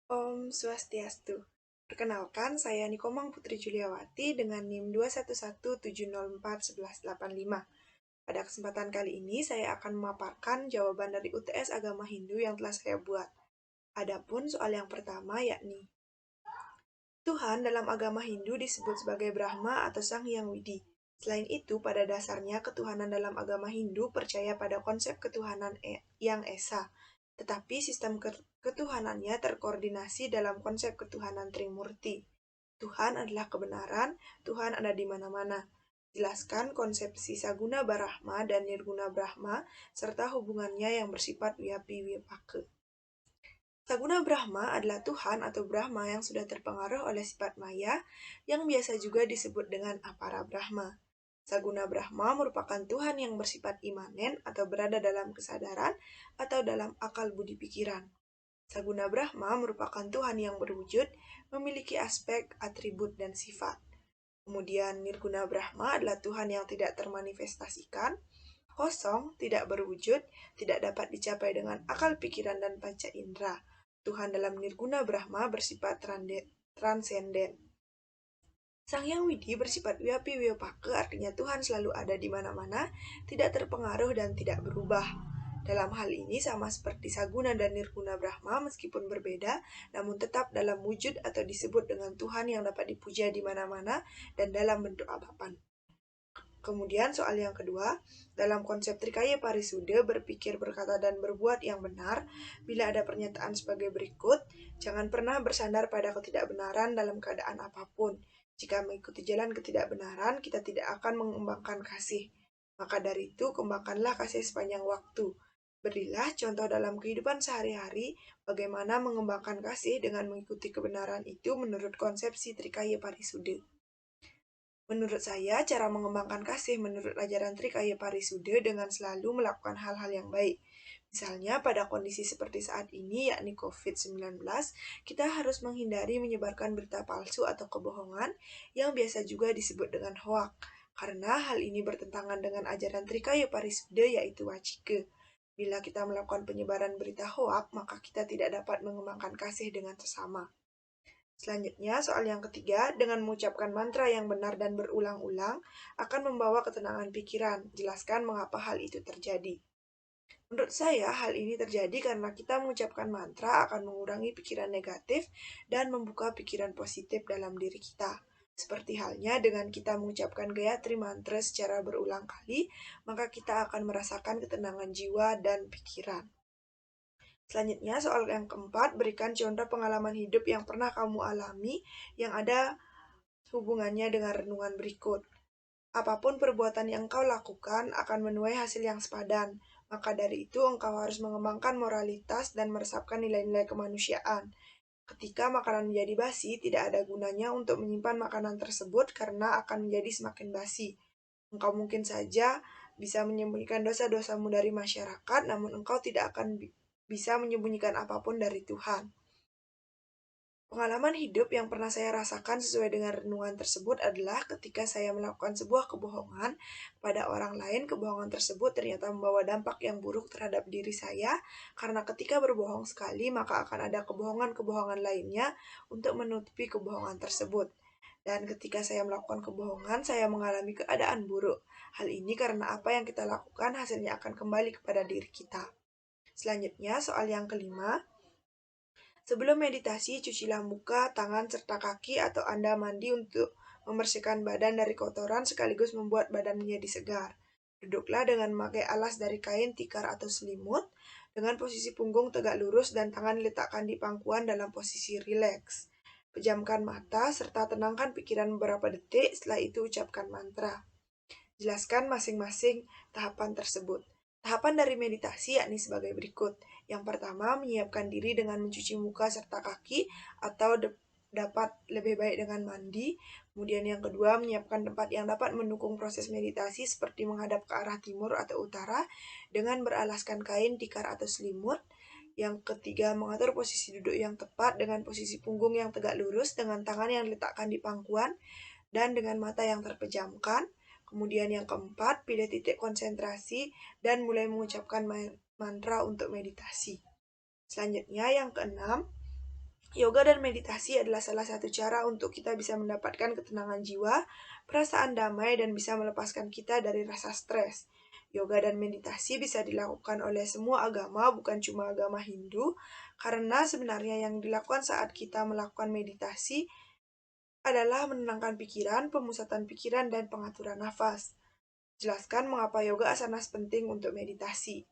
Om Swastiastu. Perkenalkan, saya Nikomang Putri Juliawati dengan NIM 21170411885. Pada kesempatan kali ini, saya akan memaparkan jawaban dari UTS Agama Hindu yang telah saya buat. Adapun soal yang pertama yakni, Tuhan dalam agama Hindu disebut sebagai Brahma atau Sang Hyang Widi. Selain itu, pada dasarnya ketuhanan dalam agama Hindu percaya pada konsep ketuhanan yang esa, tetapi sistem ketuhanannya terkoordinasi dalam konsep ketuhanan Trimurti. Tuhan adalah kebenaran, Tuhan ada di mana-mana. Jelaskan konsepsi Saguna Brahma dan Nirguna Brahma, serta hubungannya yang bersifat Vyapi Vipaka. Saguna Brahma adalah Tuhan atau Brahma yang sudah terpengaruh oleh sifat maya, yang biasa juga disebut dengan Apara Brahma. Saguna Brahma merupakan Tuhan yang bersifat imanen atau berada dalam kesadaran atau dalam akal budi pikiran. Saguna Brahma merupakan Tuhan yang berwujud, memiliki aspek, atribut, dan sifat. Kemudian Nirguna Brahma adalah Tuhan yang tidak termanifestasikan, kosong, tidak berwujud, tidak dapat dicapai dengan akal pikiran dan panca indera. Tuhan dalam Nirguna Brahma bersifat transenden. Sang Hyang Widi bersifat Vyapi Vyapaka, artinya Tuhan selalu ada di mana-mana, tidak terpengaruh dan tidak berubah. Dalam hal ini sama seperti Saguna dan Nirguna Brahma meskipun berbeda, namun tetap dalam wujud atau disebut dengan Tuhan yang dapat dipuja di mana-mana dan dalam bentuk apapun. Kemudian soal yang kedua, dalam konsep Trikaya Parisude, berpikir, berkata, dan berbuat yang benar, bila ada pernyataan sebagai berikut, jangan pernah bersandar pada ketidakbenaran dalam keadaan apapun. Jika mengikuti jalan ketidakbenaran, kita tidak akan mengembangkan kasih. Maka dari itu, kembangkanlah kasih sepanjang waktu. Berilah contoh dalam kehidupan sehari-hari bagaimana mengembangkan kasih dengan mengikuti kebenaran itu menurut konsepsi Trikaya Parisude. Menurut saya, cara mengembangkan kasih menurut ajaran Trikaya Parisude dengan selalu melakukan hal-hal yang baik. Misalnya, pada kondisi seperti saat ini, yakni COVID-19, kita harus menghindari menyebarkan berita palsu atau kebohongan yang biasa juga disebut dengan hoak, karena hal ini bertentangan dengan ajaran Trikaya Parisude yaitu Wacike. Bila kita melakukan penyebaran berita hoak, maka kita tidak dapat mengembangkan kasih dengan sesama. Selanjutnya, soal yang ketiga, dengan mengucapkan mantra yang benar dan berulang-ulang akan membawa ketenangan pikiran. Jelaskan mengapa hal itu terjadi. Menurut saya, hal ini terjadi karena kita mengucapkan mantra akan mengurangi pikiran negatif dan membuka pikiran positif dalam diri kita. Seperti halnya dengan kita mengucapkan Gayatri Mantra secara berulang kali, maka kita akan merasakan ketenangan jiwa dan pikiran. Selanjutnya, soal yang keempat, berikan contoh pengalaman hidup yang pernah kamu alami yang ada hubungannya dengan renungan berikut. Apapun perbuatan yang engkau lakukan akan menuai hasil yang sepadan. Maka dari itu, engkau harus mengembangkan moralitas dan meresapkan nilai-nilai kemanusiaan. Ketika makanan menjadi basi, tidak ada gunanya untuk menyimpan makanan tersebut karena akan menjadi semakin basi. Engkau mungkin saja bisa menyembunyikan dosa-dosamu dari masyarakat, namun engkau tidak akan bisa menyembunyikan apapun dari Tuhan. Pengalaman hidup yang pernah saya rasakan sesuai dengan renungan tersebut adalah ketika saya melakukan sebuah kebohongan pada orang lain, kebohongan tersebut ternyata membawa dampak yang buruk terhadap diri saya, karena ketika berbohong sekali, maka akan ada kebohongan-kebohongan lainnya untuk menutupi kebohongan tersebut. Dan ketika saya melakukan kebohongan, saya mengalami keadaan buruk. Hal ini karena apa yang kita lakukan hasilnya akan kembali kepada diri kita. Selanjutnya, soal yang kelima, sebelum meditasi, cucilah muka, tangan, serta kaki atau Anda mandi untuk membersihkan badan dari kotoran sekaligus membuat badan menjadi segar. Duduklah dengan memakai alas dari kain, tikar, atau selimut, dengan posisi punggung tegak lurus dan tangan diletakkan di pangkuan dalam posisi rileks. Pejamkan mata, serta tenangkan pikiran beberapa detik, setelah itu ucapkan mantra. Jelaskan masing-masing tahapan tersebut. Tahapan dari meditasi yakni sebagai berikut. Yang pertama, menyiapkan diri dengan mencuci muka serta kaki atau dapat lebih baik dengan mandi. Kemudian yang kedua, menyiapkan tempat yang dapat mendukung proses meditasi seperti menghadap ke arah timur atau utara dengan beralaskan kain, tikar, atau selimut. Yang ketiga, mengatur posisi duduk yang tepat dengan posisi punggung yang tegak lurus dengan tangan yang diletakkan di pangkuan dan dengan mata yang terpejamkan. Kemudian yang keempat, pilih titik konsentrasi dan mulai mengucapkan mantra untuk meditasi. Selanjutnya yang keenam, Yoga dan meditasi adalah salah satu cara untuk kita bisa mendapatkan ketenangan jiwa, perasaan damai, dan bisa melepaskan kita dari rasa stres. Yoga dan meditasi bisa dilakukan oleh semua agama, bukan cuma agama Hindu, karena sebenarnya yang dilakukan saat kita melakukan meditasi adalah menenangkan pikiran, pemusatan pikiran, dan pengaturan nafas. Jelaskan mengapa yoga asanas penting untuk meditasi.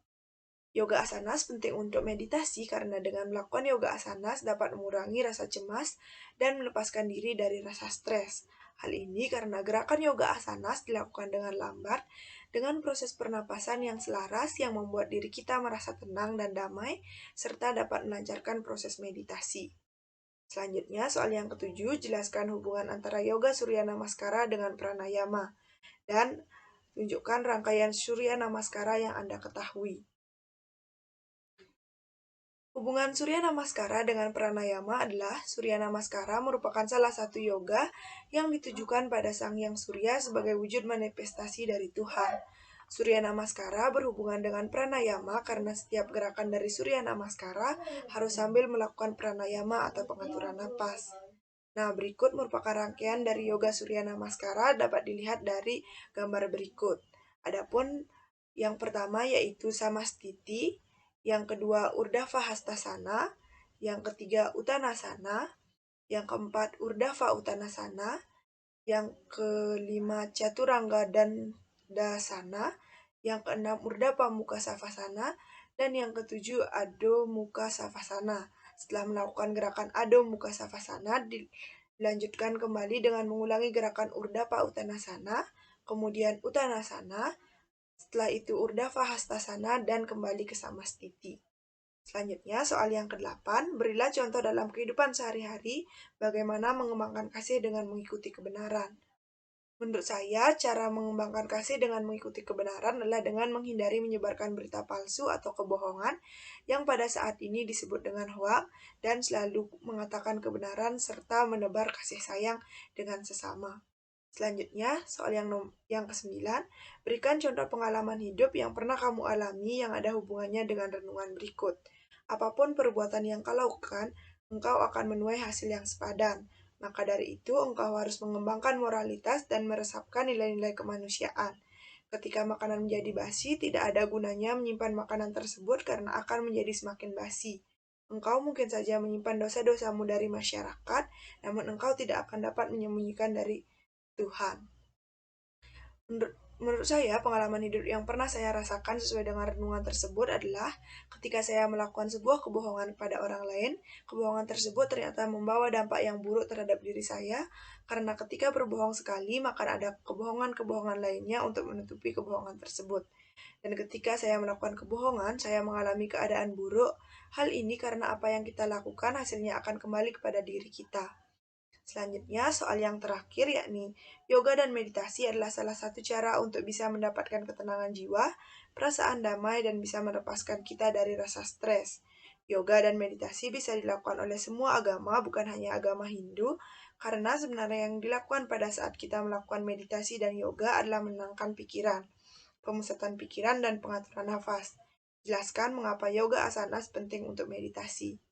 Yoga asanas penting untuk meditasi karena dengan melakukan yoga asanas dapat mengurangi rasa cemas dan melepaskan diri dari rasa stres. Hal ini karena gerakan yoga asanas dilakukan dengan lambat, dengan proses pernapasan yang selaras yang membuat diri kita merasa tenang dan damai, serta dapat melancarkan proses meditasi. Selanjutnya, soal yang ketujuh, jelaskan hubungan antara yoga Surya Namaskara dengan pranayama, dan tunjukkan rangkaian Surya Namaskara yang Anda ketahui. Hubungan Surya Namaskara dengan pranayama adalah Surya Namaskara merupakan salah satu yoga yang ditujukan pada Sang Hyang Surya sebagai wujud manifestasi dari Tuhan. Surya Namaskara berhubungan dengan pranayama karena setiap gerakan dari Surya Namaskara harus sambil melakukan pranayama atau pengaturan napas. Nah, berikut merupakan rangkaian dari yoga Surya Namaskara dapat dilihat dari gambar berikut. Adapun yang pertama yaitu Samastiti, yang kedua Urdhva Hastasana, yang ketiga Uttanasana, yang keempat Urdhva Uttanasana, yang kelima Chaturanga dan Dasana, yang keenam Urdhva Mukha Savasana, dan yang ketujuh Adho Mukha Savasana. Setelah melakukan gerakan Adho Mukha Savasana, dilanjutkan kembali dengan mengulangi gerakan Urdhva Uttanasana, kemudian Uttanasana, setelah itu Urdhva Hastasana, dan kembali ke Samastiti. Selanjutnya, soal yang ke-8, berilah contoh dalam kehidupan sehari-hari bagaimana mengembangkan kasih dengan mengikuti kebenaran. Menurut saya, cara mengembangkan kasih dengan mengikuti kebenaran adalah dengan menghindari menyebarkan berita palsu atau kebohongan yang pada saat ini disebut dengan hoak, dan selalu mengatakan kebenaran serta menebar kasih sayang dengan sesama. Selanjutnya, soal yang ke-9, berikan contoh pengalaman hidup yang pernah kamu alami yang ada hubungannya dengan renungan berikut. Apapun perbuatan yang kau lakukan, engkau akan menuai hasil yang sepadan. Maka dari itu, engkau harus mengembangkan moralitas dan meresapkan nilai-nilai kemanusiaan. Ketika makanan menjadi basi, tidak ada gunanya menyimpan makanan tersebut karena akan menjadi semakin basi. Engkau mungkin saja menyimpan dosa-dosamu dari masyarakat, namun engkau tidak akan dapat menyembunyikan dari Tuhan. Menurut saya, pengalaman hidup yang pernah saya rasakan sesuai dengan renungan tersebut adalah ketika saya melakukan sebuah kebohongan kepada orang lain, kebohongan tersebut ternyata membawa dampak yang buruk terhadap diri saya, karena ketika berbohong sekali, maka ada kebohongan-kebohongan lainnya untuk menutupi kebohongan tersebut. Dan ketika saya melakukan kebohongan, saya mengalami keadaan buruk. Hal ini karena apa yang kita lakukan hasilnya akan kembali kepada diri kita. Selanjutnya, soal yang terakhir yakni yoga dan meditasi adalah salah satu cara untuk bisa mendapatkan ketenangan jiwa, perasaan damai, dan bisa melepaskan kita dari rasa stres. Yoga dan meditasi bisa dilakukan oleh semua agama, bukan hanya agama Hindu, karena sebenarnya yang dilakukan pada saat kita melakukan meditasi dan yoga adalah menenangkan pikiran, pemusatan pikiran, dan pengaturan nafas. Jelaskan mengapa yoga asanas penting untuk meditasi.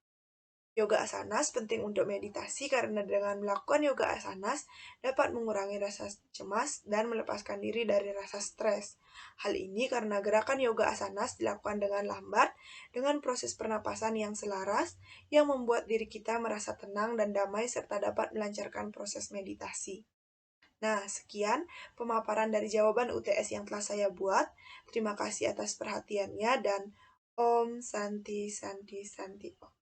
Yoga asanas penting untuk meditasi karena dengan melakukan yoga asanas dapat mengurangi rasa cemas dan melepaskan diri dari rasa stres. Hal ini karena gerakan yoga asanas dilakukan dengan lambat, dengan proses pernapasan yang selaras, yang membuat diri kita merasa tenang dan damai serta dapat melancarkan proses meditasi. Nah, sekian pemaparan dari jawaban UTS yang telah saya buat. Terima kasih atas perhatiannya dan Om Santi Santi Santi Om.